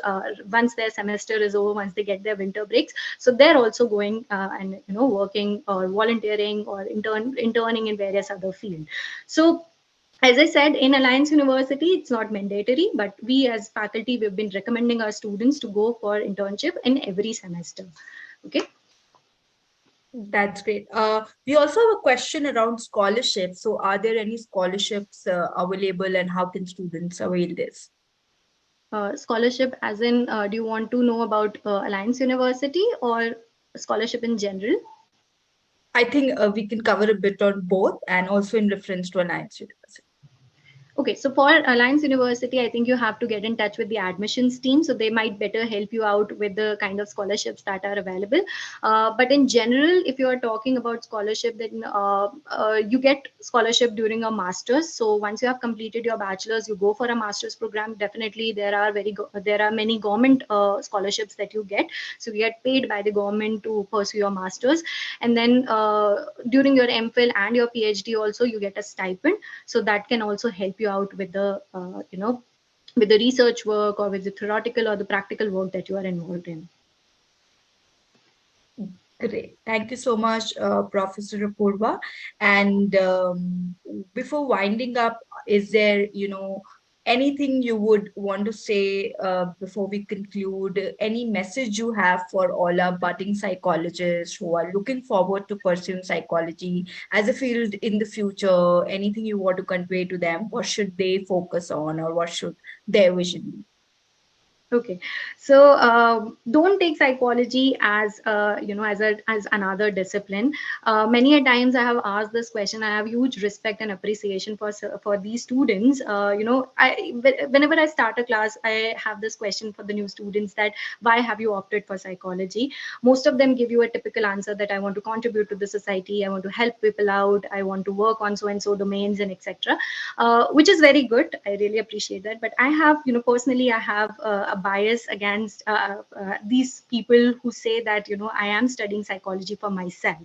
once their semester is over, once they get their winter breaks. So they're also going and working or volunteering or interning in various other fields. So as I said, in Alliance University, it's not mandatory, but we as faculty, we've been recommending our students to go for internship in every semester. Okay. That's great. We also have a question around scholarships. So, are there any scholarships available, and how can students avail this? Scholarship, as in, do you want to know about Alliance University or scholarship in general? I think we can cover a bit on both, and also in reference to Alliance University. Okay, so for Alliance University, I think you have to get in touch with the admissions team, so they might better help you out with the kind of scholarships that are available. But in general, if you are talking about scholarship, then you get scholarship during a master's. So once you have completed your bachelor's, you go for a master's program. Definitely, there are many government scholarships that you get. So you get paid by the government to pursue your master's, and then during your MPhil and your PhD, also you get a stipend, so that can also help you out with the with the research work or with the theoretical or the practical work that you are involved in. Great. Thank you so much, Professor Apurva. And before winding up, is there, anything you would want to say before we conclude? Any message you have for all our budding psychologists who are looking forward to pursuing psychology as a field in the future? Anything you want to convey to them? What should they focus on, or what should their vision be? Okay, so don't take psychology as as another discipline. Many a times I have asked this question. I have huge respect and appreciation for these students. Whenever I start a class, I have this question for the new students, that why have you opted for psychology? Most of them give you a typical answer that I want to contribute to the society, I want to help people out, I want to work on so and so domains and etc. Which is very good. I really appreciate that. But I have, personally, I have a bias against these people who say that, I am studying psychology for myself.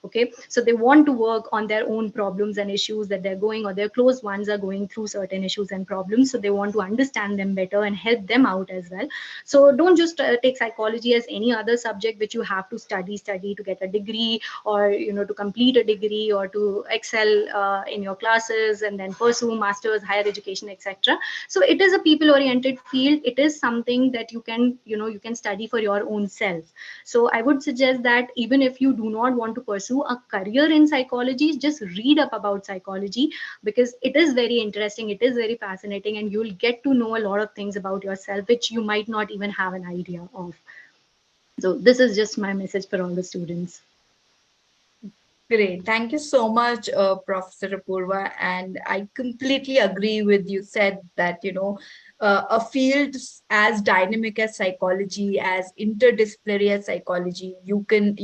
Okay, so they want to work on their own problems and issues that they're going, or their close ones are going through certain issues and problems. So they want to understand them better and help them out as well. So don't just take psychology as any other subject which you have to study to get a degree, or to complete a degree, or to excel in your classes and then pursue masters, higher education, etc. So it is a people oriented field. It is something that you can study for your own self. So I would suggest that even if you do not want to pursue a career in psychology, just read up about psychology, because it is very interesting, it is very fascinating, and you'll get to know a lot of things about yourself which you might not even have an idea of. So this is just my message for all the students. Great. Thank you so much, Professor Apurva. And I completely agree with you said that, a field as dynamic as psychology, as interdisciplinary as psychology, you can,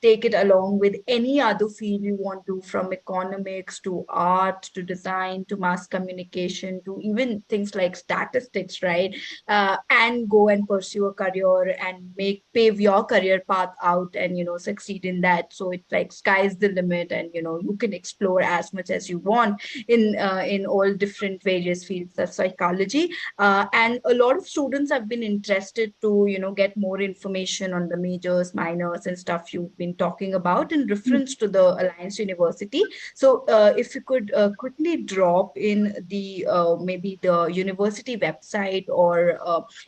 take it along with any other field you want to, from economics to art to design to mass communication to even things like statistics, right? And go and pursue a career and pave your career path out and succeed in that. So it's like sky's the limit, and you can explore as much as you want in all different various fields of psychology. And a lot of students have been interested to get more information on the majors, minors, and stuff you've been talking about in reference to the Alliance University. So if you could quickly drop in the maybe the university website, or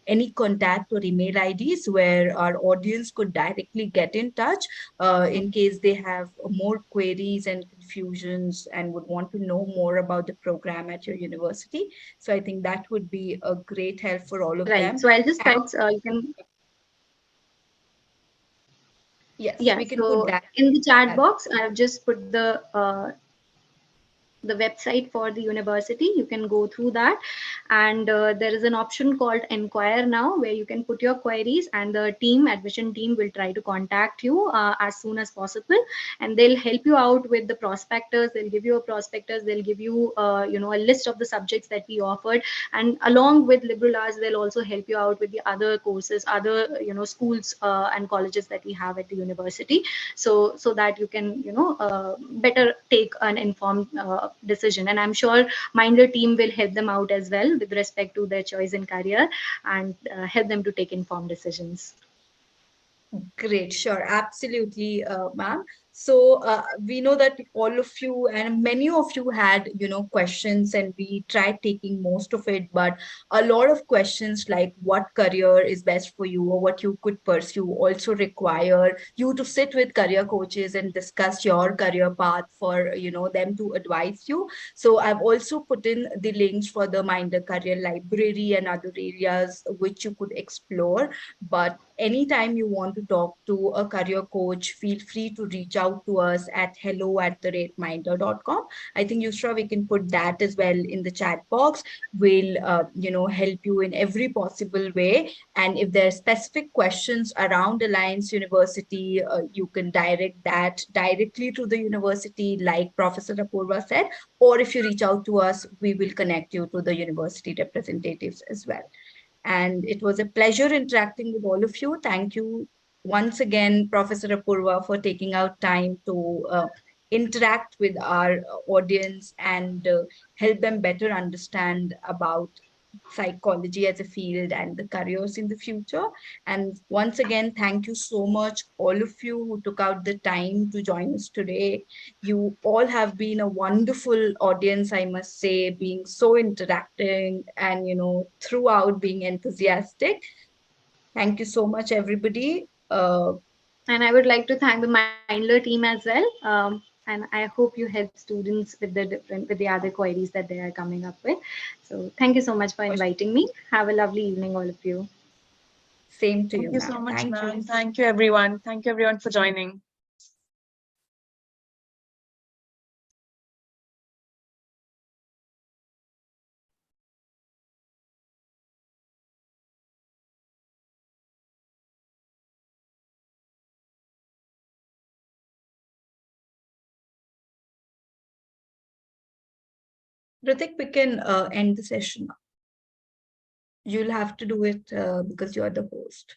any contact or email IDs where our audience could directly get in touch in case they have more queries and confusions and would want to know more about the program at your university. So I think that would be a great help for all of Right, them. so I'll just And type, you can, yes, yeah, we can put so that in the chat as box I've just put the website for the university. You can go through that, and there is an option called Enquire Now, where you can put your queries, and the admission team will try to contact you as soon as possible, and they'll help you out with the prospectus. They'll give you a prospectus, they'll give you a list of the subjects that we offered, and along with liberal arts, they'll also help you out with the other courses, other schools and colleges that we have at the university, so that you can better take an informed decision. And I'm sure Mindler team will help them out as well with respect to their choice in career, and help them to take informed decisions. Great, sure, absolutely, ma'am. So we know that all of you and many of you had, questions, and we tried taking most of it. But a lot of questions like what career is best for you or what you could pursue also require you to sit with career coaches and discuss your career path for, them to advise you. So I've also put in the links for the Minder Career Library and other areas which you could explore. But anytime you want to talk to a career coach, feel free to reach out to us at hello@minder.com. I think, Yusra, we can put that as well in the chat box. We'll, help you in every possible way. And if there are specific questions around Alliance University, you can direct that directly to the university, like Professor Apurva said. Or if you reach out to us, we will connect you to the university representatives as well. And it was a pleasure interacting with all of you. Thank you once again, Professor Apurva, for taking out time to interact with our audience and help them better understand about psychology as a field and the careers in the future. And once again, thank you so much, all of you who took out the time to join us today. You all have been a wonderful audience, I must say, being so interacting and, throughout being enthusiastic. Thank you so much, everybody. And I would like to thank the Mindler team as well. And I hope you help students with with the other queries that they are coming up with. So thank you so much for inviting me. Have a lovely evening, all of you. Same to Thank you, you so ma'am. much, Thank ma'am. you. Thank you, everyone. Thank you, everyone, for joining. Ritik, we can end the session. You'll have to do it because you're the host.